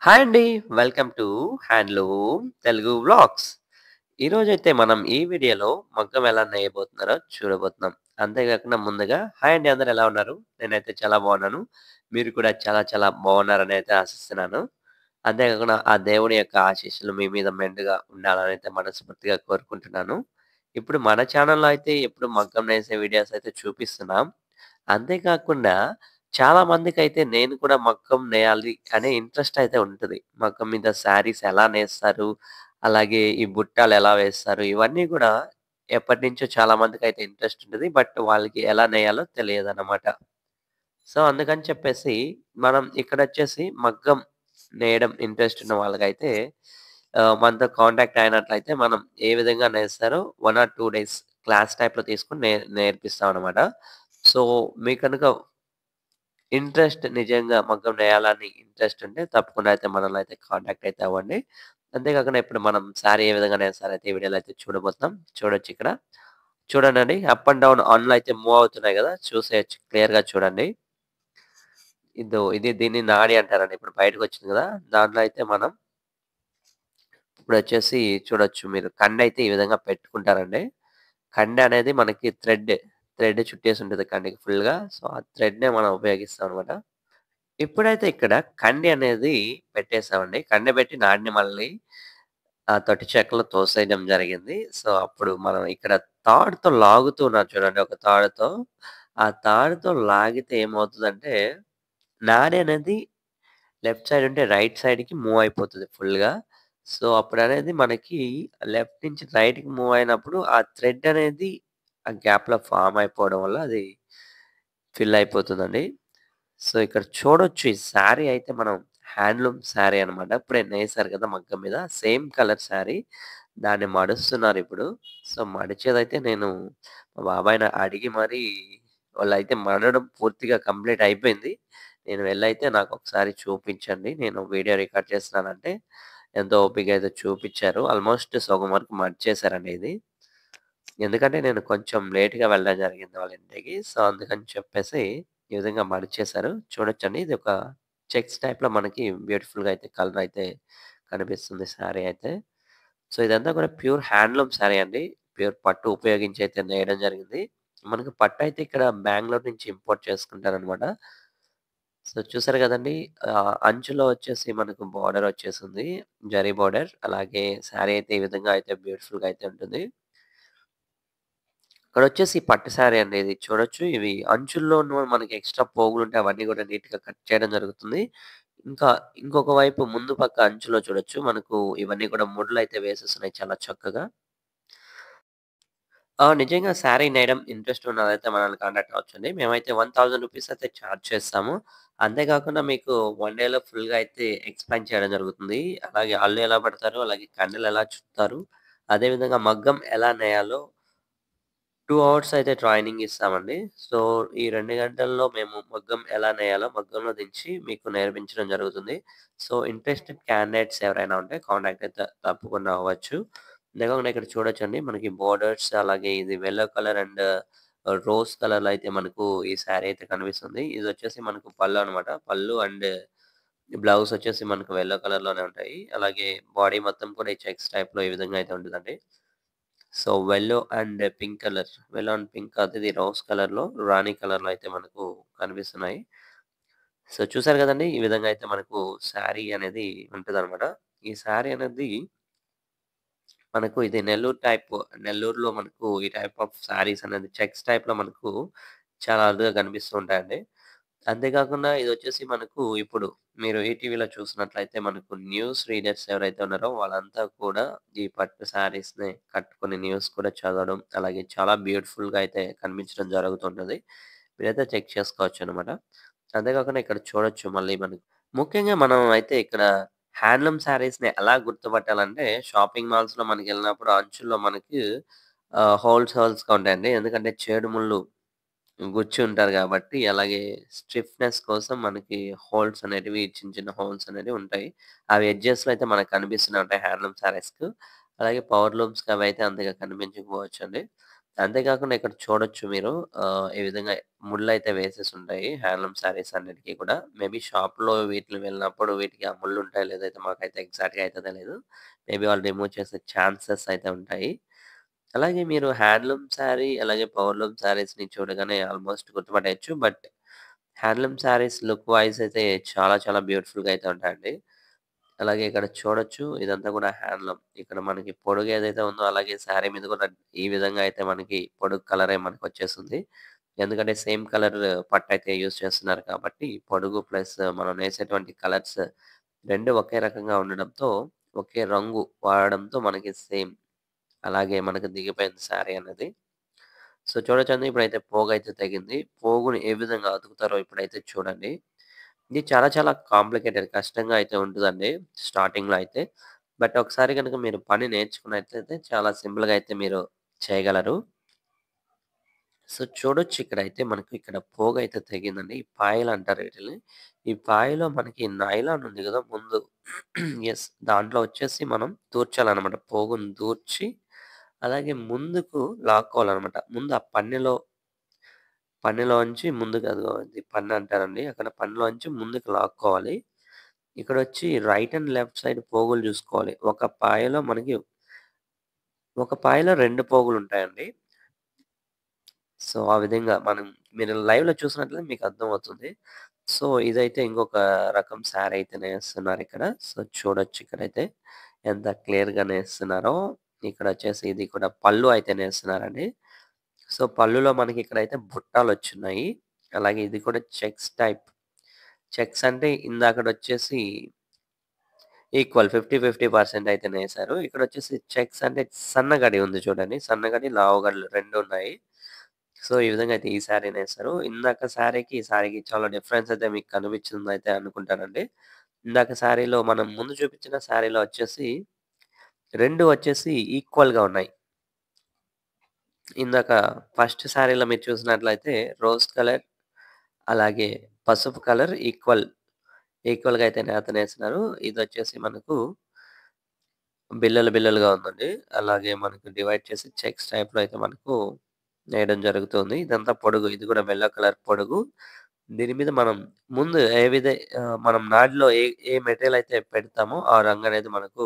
Hi అండి. Welcome to handloom Telugu vlogs. ఈరోజైతే మనం ఈ వీడియోలో మగ్గం ఎలా నేయబోతున్నారో చూడబోతున్నాం. అంతేకాకుండా ముందుగా హాయ్ అండి, అందరూ ఎలా ఉన్నారు? నేనైతే చాలా బాగున్నాను. మీరు కూడా చాలా చాలా బాగున్నారని అయితే ఆశిస్తున్నాను. అంతేకాకుండా ఆ దేవుని యొక్క ఆశీస్సులు మీ మీద మెండుగా ఉండాలని అయితే మనస్ఫూర్తిగా కోరుకుంటున్నాను. ఇప్పుడు మన ఛానల్‌లో అయితే ఎప్పుడు మగ్గం నేసే వీడియోస్ అయితే చూపిస్తున్నాం. అంతేకాకుండా చాలా మందికైతే నేను కూడా మగ్గం నేయాలి అనే ఇంట్రెస్ట్ అయితే ఉంటది. మగ్గం మీద శారీస్ ఎలా నేస్తారు? అలాగే ఈ బుట్టాలు ఎలా వేస్తారు? ఇవన్నీ గూడా ఎప్పటినుంచో చాలా మందికైతే ఇంట్రెస్ట్ ఉంటది. బట్ వాళ్ళకి ఎలా నేయాలో తెలియదనమాట. సో, అందుకని చెప్పేసి మనం ఇక్కడొచ్చేసి మగ్గం నేయడం ఇంట్రెస్ట్ ఉన్న వాళ్ళకైతే మనతో కాంటాక్ట్ అయినట్లయితే మనం ఏ విధంగా నేస్తారో 1 ఆర్ 2 డేస్ క్లాస్ టైప్‌లో తీసుకొని నేర్పిస్తామనమాట. సో, మీకు కనుక నిజంగా మగ్గం నేయాలని ఇంట్రెస్ట్ ఉంటే తప్పకుండా అయితే మనల్ని అయితే కాంటాక్ట్ అయితే అవ్వండి. అంతేకాకుండా ఇప్పుడు మనం సారీ ఏ విధంగా నేస్తారైతే ఈ వీడియోలో అయితే చూడబోతున్నాం. చూడొచ్చిక్కడ. చూడండండి, అప్ అండ్ డౌన్ ఆన్‌లో అయితే మూవ్ అవుతున్నాయి గదా! చూసేయొచ్చు, క్లియర్‌గా చూడండి. దీన్ని నాడి అంటారండి. ఇప్పుడు బయటకొచ్చింది గదా! దాంట్లో అయితే మనం ఇప్పుడొచ్చేసి చూడొచ్చు మీరు. కండైతే ఈ విధంగా పెట్టుకుంటారండి. కండె అనేది మనకి థ్రెడ్ చుట్టేసి ఉంటది కండెకి ఫుల్‌గా. సో, ఆ థ్రెడ్‌నే మనం ఉపయోగిస్తాం అనమాట. ఇప్పుడైతే ఇక్కడ కండి అనేది పెట్టేసామండి. కండె పెట్టి నాడిని మళ్ళీ తొట్టి చెక్కలో తోసేయడం జరిగింది. సో, అప్పుడు మనం ఇక్కడ తాడుతో లాగుతూ ఉన్నారు చూడండి, ఒక తాడుతో. ఆ తాడుతో లాగితే ఏమవుతదంటే, నాడి అనేది లెఫ్ట్ సైడ్ ఉంటే రైట్ సైడ్‌కి మూవ్ అయిపోతది ఫుల్‌గా. సో, అప్పుడనేది మనకి లెఫ్ట్ నుంచి రైట్‌కి మూవ్ అయినప్పుడు ఆ థ్రెడ్ అనేది ఆ గ్యాప్‌లో ఫార్మ్ అయిపోవడం వల్ల అది ఫిల్ అయిపోతుందండి. సో, ఇక్కడ చూడొచ్చు, ఈ శారీ అయితే మనం హ్యాండ్లూమ్ శారీ అనమాట. ఇప్పుడే నేసారు కదా మగ్గం మీద. Same colour sari. దాన్ని మడుస్తున్నారిప్పుడు. సో, మడిచేదైతే నేను మా బాబాయిని అడిగి మరీ వాళ్ళైతే మడడం పూర్తిగా కంప్లీట్ అయిపోయింది. నేను వెళ్ళైతే నాకొకసారి చూపించండి, నేను వీడియో రికార్డ్ చేస్తున్నానంటే ఎంతో ఓపికగా అయితే చూపిచ్చారు. ఆల్మోస్ట్ సగం వరకు మడిచేసారండి ఇది. ఎందుకంటే నేను కొంచెం లేట్‌గా వెళ్ళడం జరిగింది వాళ్ళ ఇంటికి. సో, అందుకని చెప్పేసి ఈ విధంగా మడిచేశారు. చూడొచ్చండి. ఇది ఒక చెక్స్ టైప్‌లో మనకి బ్యూటిఫుల్‌గా అయితే కలర్ అయితే కనిపిస్తుంది శారీ అయితే. సో, ఇదంతా కూడా ప్యూర్ హ్యాండ్లూమ్ శారీ అండి. ప్యూర్ పట్టు ఉపయోగించి అయితే నేయడం జరిగింది. మనకు పట్టయితే ఇక్కడ బెంగుళూరు నుంచి ఇంపోర్ట్ చేసుకుంటారనమాట. సో, చూసారు గదండీ! అంచులో వచ్చేసి మనకు బోర్డర్ వచ్చేసింది. జరీ బోర్డర్. అలాగే శారీ అయితే ఈ విధంగా అయితే బ్యూటిఫుల్‌గా అయితే ఉంటుంది. ఇక్కడొచ్చేసి పట్టు శారీ అండి ఇది. చూడొచ్చు, ఇవి అంచుల్లోను మనకి ఎక్స్‌ట్రా పోగులుంటే అవన్నీ గూడా నీట్‌గా కట్ చేయడం జరుగుతుంది. ఇంకా ఇంకొక వైపు ముందు పక్క అంచులో చూడొచ్చు, మనకు ఇవన్నీ కూడా ముడులయితే వేసేసున్నాయి చాలా చక్కగా. నిజంగా శారీ నేయడం ఇంట్రెస్ట్ ఉన్నదైతే మనల్ని కాంటాక్ట్ అవ్వచ్చండి. మేమైతే రూ. 1000 అయితే చార్జ్ చేస్తాము. అంతేకాకుండా మీకు 1 డేలో ఫుల్‌గా అయితే ఎక్స్‌ప్లెయిన్ చేయడం జరుగుతుంది. అలాగే అల్లు ఎలా పడతారు, అలాగే కండెలు ఎలా చుడతారు, అదేవిధంగా మగ్గం ఎలా నేయాలో 2 అవర్స్ అయితే ట్రైనింగ్ ఇస్తామండి. సో, ఈ 2 గంటల్లో మేము మగ్గం ఎలా నేయాలో మగ్గంలో దించి మీకు నేర్పించడం జరుగుతుంది. సో, ఇంట్రెస్టెడ్ క్యాండిడేట్స్ ఎవరైనా ఉంటే కాంటాక్ట్ అయితే తప్పకుండా అవ్వచ్చు. అంతేకాకుండా ఇక్కడ చూడొచ్చండి, మనకి బోర్డర్స్ అలాగే ఇది యెల్లో కలర్ అండ్ రోజ్ కలర్‌లో అయితే మనకు ఈ శారీ అయితే కనిపిస్తుంది. ఇదొచ్చేసి మనకు పళ్ళు అనమాట. పళ్ళు అండ్ బ్లౌజ్ వచ్చేసి మనకు యెల్లో కలర్‌లోనే ఉంటాయి. అలాగే బాడీ మొత్తం కూడా ఈ చెక్స్ టైప్‌లో ఈ విధంగా అయితే ఉంటదండి. సో, యెల్లో అండ్ పింక్ కాదు, ఇది రోజ్ కలర్‌లో, రాణి కలర్‌లో అయితే మనకు కనిపిస్తున్నాయి. సో, చూసారు గదండీ! ఈ విధంగా అయితే మనకు శారీ అనేది ఉంటదనమాట. ఈ శారీ అనేది మనకు ఇది నెల్లూరులో మనకు ఈ టైప్ ఆఫ్ శారీస్ అనేది చెక్స్ టైప్‌లో మనకు చాలా అరుదుగా కనిపిస్తూ ఉంటాయండి. అంతేకాకుండా ఇదొచ్చేసి మనకు ఇప్పుడు మీరు ఈటీవీలో చూసినట్లయితే మనకు న్యూస్ రీడర్స్ ఎవరైతే ఉన్నారో వాళ్ళంతా కూడా ఈ పట్టు శారీస్‌ని కట్టుకొని న్యూస్ కూడా చదవడం, అలాగే చాలా బ్యూటిఫుల్‌గా అయితే కనిపించడం జరుగుతుంటది. మీరైతే చెక్ చేసుకోవచ్చనమాట. అంతేకాకుండా ఇక్కడ చూడొచ్చు మళ్ళీ మనకు ముఖ్యంగా మనం అయితే ఇక్కడ హ్యాండ్లూమ్ శారీస్‌ని ఎలా గుర్తుపట్టాలంటే, షాపింగ్ మాల్స్‌లో మనకెళ్ళినప్పుడు అంచుల్లో మనకి హోల్స్‌గా ఉంటాయండి. ఎందుకంటే చేడు ముళ్ళు గుచ్చి ఉంటారు గాబట్టి, అలాగే స్టిఫ్‌నెస్ కోసం మనకి హోల్స్ అనేటివి, చిన్న చిన్న హోల్స్ అనేటివి ఉంటాయి. అవి ఎడ్జెస్‌లో అయితే మనకు కనిపిస్తూనే ఉంటాయి హ్యాండ్లూమ్ శారీస్‌కు. అలాగే పవర్ లూమ్స్‌కి అవైతే అంతగా కనిపించకపోవచ్చండి. అంతే కాకుండా ఇక్కడ చూడొచ్చు మీరు ఈ విధంగా ముళ్ళైతే వేసేసుంటాయి హ్యాండ్లూమ్ శారీస్ అన్నిటికి కూడా. మేబీ షాప్‌లో వీటిని వెళ్ళినప్పుడు వీటికి ఆ ముళ్ళుంటాయో లేదో అయితే మాకైతే ఎగ్జాక్ట్‌గా అయితే తెలీదు. మేబీ వాళ్ళు రిమూవ్ చేసే ఛాన్సెస్ అయితే ఉంటాయి. అలాగే మీరు హ్యాండ్లూమ్ శారీ, అలాగే పవర్లూమ్ శారీస్‌ని చూడగానే ఆల్‌మోస్ట్ గుర్తుపట్టేయొచ్చు. But handloom saris look wise అయితే చాలా చాలా బ్యూటిఫుల్‌గా అయితే ఉంటాయండి. అలాగే ఇక్కడ చూడొచ్చు ఇదంతా కూడా హ్యాండ్లూమ్. ఇక్కడ మనకి పొడుగు ఏదైతే ఉందో అలాగే శారీ మీద కూడా ఈ విధంగా అయితే మనకి పొడుగు కలరే మనకొచ్చేస్తుంది. ఎందుకంటే సేమ్ కలర్ పట్టయితే యూజ్ చేస్తున్నారు కాబట్టి పొడుగు ప్లస్ మనం నేసేటువంటి కలర్స్ 2 ఒకే రకంగా ఉండడంతో, ఒకే రంగు వాడడంతో మనకి సేమ్ అలాగే మనకు దిగిపోయింది శారీ అనేది. సో చూడొచ్చండి ఇప్పుడైతే పోగైతే తెగింది. పోగుని ఏ విధంగా అతుకుతారో ఇప్పుడైతే చూడండి. ఇది చాలా చాలా కాంప్లికేటెడ్ కష్టంగా అయితే ఉంటదండి స్టార్టింగ్‌లో అయితే. బట్ ఒకసారి గనుక మీరు పని నేర్చుకున్నట్లయితే చాలా సింపుల్‌గా అయితే మీరు చేయగలరు. సో చూడొచ్చు ఇక్కడైతే మనకు ఇక్కడ పోగైతే తెగిందండి. ఈ పాయలంటారు వీటిల్ని. ఈ పాయలో మనకి నైలాన్ ఉంది గదా! ముందు యెస్. దాంట్లో వచ్చేసి మనం దూర్చాలనమాట. పోగుని దూర్చి అలాగే ముందుకు లాక్కోవాలనమాట. ముందు ఆ పన్నెలోంచి ముందుకు అదిగో ఇది పన్ను అంటారండి. అక్కడ పన్నులోంచి ముందుకు లాక్కోవాలి. ఇక్కడొచ్చి రైట్ అండ్ లెఫ్ట్ సైడ్ పోగులు జూసుకోవాలి. ఒక పాయలో 2 పోగులుంటాయండి. సో, ఆ విధంగా మీరు లైవ్‌లో చూసినట్లయితే మీకు అర్థమవుతుంది. సో, ఇదైతే ఇంకొక రకం శారీ అయితే నేస్తున్నారిక్కడ. సో, చూడొచ్చు ఇక్కడైతే ఎంత క్లియర్‌గా నేస్తున్నారో. ఇక్కడొచ్చేసి ఇది కూడా పళ్ళు అయితే నేస్తున్నారండి. సో, పళ్ళులో మనకిక్కడైతే బుట్టాలొచ్చున్నాయి. అలాగే ఇది కూడా చెక్స్ టైప్. చెక్స్ అంటే ఇందాకడొచ్చేసి ఈక్వల్ 50, 50% అయితే నేసారు. ఇక్కడొచ్చేసి చెక్స్ అంటే సన్నగడి ఉంది చూడండి. సన్నగడి, లావుగడలు 2 ఉన్నాయి. సో, ఈ విధంగా అయితే ఈ శారీ నేసారు. ఇందాక శారీకి, ఈ శారీకి చాలా డిఫరెన్స్ అయితే మీకు కనిపించిందయితే అనుకుంటానండి. ఇందాక శారీలో మనం ముందు చూపించిన శారీలో వచ్చేసి 2 వచ్చేసి ఈక్వల్‌గా ఉన్నాయి. ఇందాక ఫస్ట్ శారీలో మీరు చూసినట్లయితే రోజ్ కలర్, అలాగే పసుపు కలర్ ఈక్వల్‌గా అయితే నేతనేసినారు. ఇదొచ్చేసి మనకు బిల్లలు బిల్లలుగా ఉందండి. అలాగే మనకు డివైడ్ చేసి చెక్స్ టైప్‌లో అయితే మనకు నేయడం జరుగుతుంది. ఇదంతా పొడుగు. ఇది కూడా యెల్లో కలర్ పొడుగు. దీని మీద మనం ముందు మనం నాడిలో ఏ మెటీరియల్ అయితే పెడతామో ఆ రంగనేది మనకు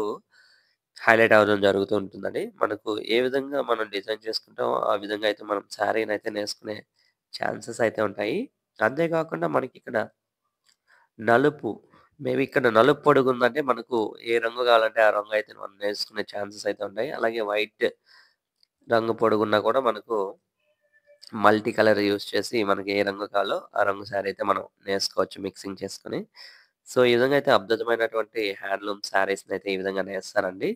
హైలైట్ అవ్వడం జరుగుతూ ఉంటుందండి. మనకు ఏ విధంగా మనం డిజైన్ చేసుకుంటామో ఆ విధంగా అయితే మనం శారీనయితే నేసుకునే ఛాన్సెస్ అయితే ఉంటాయి. అంతే కాకుండా మనకిక్కడ నలుపు మేబీ ఇక్కడ నలుపు పొడుగుందంటే మనకు ఏ రంగు కావాలంటే ఆ రంగు అయితే మనం నేసుకునే ఛాన్సెస్ అయితే ఉంటాయి. అలాగే వైట్ రంగు పొడుగున్నా కూడా మనకు మల్టీ కలర్ యూజ్ చేసి మనకి ఏ రంగు కావాలో ఆ రంగు శారీ అయితే మనం నేసుకోవచ్చు మిక్సింగ్ చేసుకొని. సో, ఈ విధంగా అయితే అద్భుతమైనటువంటి హ్యాండ్లూమ్ శారీస్‌నయితే ఈ విధంగా నేస్తారండి.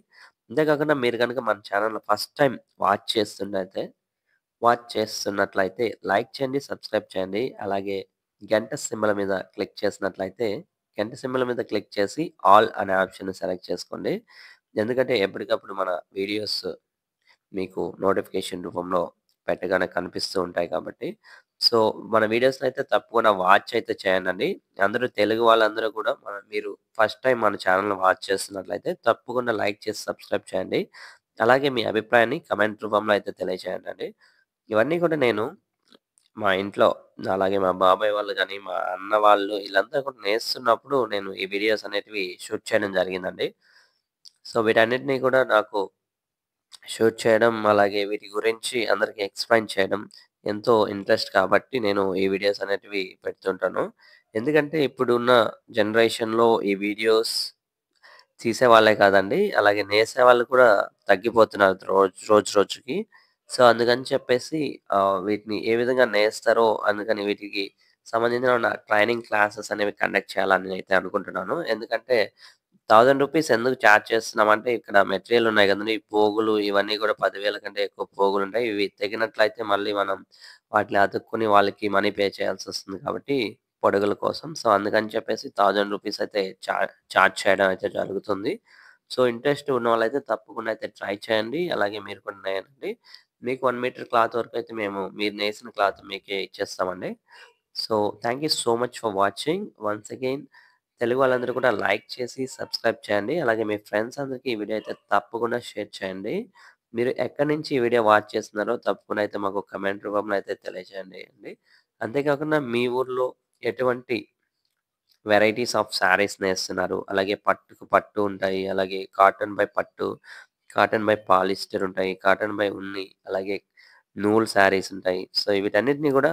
అంతే కాకుండా మీరు గనుక మన ఛానెల్‌లో ఫస్ట్ టైమ్ వాచ్ చేస్తున్నయితే వాచ్ చేస్తున్నట్లయితే లైక్ చేయండి, సబ్స్క్రైబ్ చేయండి. అలాగే గంట సింబల్ మీద క్లిక్ చేసినట్లయితే గంట సింబల్ మీద క్లిక్ చేసి ఆల్ అనే ఆప్షన్‌ని సెలెక్ట్ చేసుకోండి. ఎందుకంటే ఎప్పటికప్పుడు మన వీడియోస్ మీకు నోటిఫికేషన్ రూపంలో పెట్టగానే కనిపిస్తూ ఉంటాయి కాబట్టి. సో, మన వీడియోస్‌నైతే తప్పకుండా వాచ్ అయితే చేయండండి. అందరూ తెలుగు వాళ్ళందరూ కూడా మీరు ఫస్ట్ టైమ్ మన ఛానెల్‌ని వాచ్ చేస్తున్నట్లయితే తప్పకుండా లైక్ చేసి సబ్స్క్రైబ్ చేయండి. అలాగే మీ అభిప్రాయాన్ని కామెంట్ రూపంలో అయితే తెలియజేయండండి. ఇవన్నీ కూడా నేను మా ఇంట్లో, అలాగే మా బాబాయ్ వాళ్ళు గాని, మా అన్న వాళ్ళు ఈళ్ళంతా కూడా నేస్తున్నప్పుడు నేను ఈ వీడియోస్ అనేటివి షూట్ చేయడం జరిగిందండి. సో, వీటన్నిటిని కూడా నాకు షూట్ చేయడం, అలాగే వీటి గురించి అందరికి ఎక్స్‌ప్లెయిన్ చేయడం ఎంతో ఇంట్రెస్ట్ కాబట్టి నేను ఈ వీడియోస్ అనేటివి పెడుతుంటాను. ఎందుకంటే ఇప్పుడున్న జనరేషన్‌లో ఈ వీడియోస్ తీసేవాళ్ళే కాదండి. అలాగే నేసేవాళ్ళు కూడా తగ్గిపోతున్నారు రోజు రోజుకి. సో, అందుకని చెప్పేసి వీటిని ఏ విధంగా నేస్తారో అందుకని వీటికి సంబంధించిన ట్రైనింగ్ క్లాసెస్ అనేవి కండక్ట్ చేయాలని నేనైతే అనుకుంటున్నాను. ఎందుకంటే రూ. 1000 ఎందుకు చార్జ్ చేస్తున్నామంటే ఇక్కడ మెటీరియల్ ఉన్నాయి కదండీ! ఈ పోగులు ఇవన్నీ కూడా 10,000 కంటే ఎక్కువ పోగులుంటాయి. ఇవి తెగినట్లయితే మళ్ళీ మనం వాటిని అతుక్కొని వాళ్ళకి మనీ పే చేయాల్సొస్తుంది కాబట్టి పొడుగుల కోసం. సో, అందుకని చెప్పేసి రూ. 1000 అయితే చార్జ్ చేయడం అయితే జరుగుతుంది. సో, ఇంట్రెస్ట్ ఉన్నవాళ్ళైతే తప్పకుండా అయితే ట్రై చేయండి. అలాగే మీరు కూడా నేయండి. మీకు 1 మీటర్ క్లాత్ వరకైతే మీరు నేసిన క్లాత్ మీకే ఇచ్చేస్తామండి. So, thank you so much for watching. Once again Telugu వాళ్ళందరూ కూడా లైక్ చేసి, సబ్స్క్రైబ్ చేయండి. అలాగే మీ ఫ్రెండ్స్ అందరికి ఈ వీడియో అయితే తప్పకుండా షేర్ చేయండి. మీరు ఎక్కడి నుంచి ఈ వీడియో వాచ్ చేస్తున్నారో తప్పకుండా అయితే మాకు కమెంట్ రూపంలో అయితే తెలియజేయండి అండి. అంతేకాకుండా మీ ఊర్లో ఎటువంటి వెరైటీస్ ఆఫ్ శారీస్ నేస్తున్నారు. అలాగే పట్టుకు పట్టు ఉంటాయి. అలాగే కాటన్ బై పట్టు, కాటన్ బై పాలిస్టర్ ఉంటాయి. కాటన్ బై ఉన్ని, అలాగే నూల్ శారీస్ ఉంటాయి. సో, వీటన్నిటిని గూడా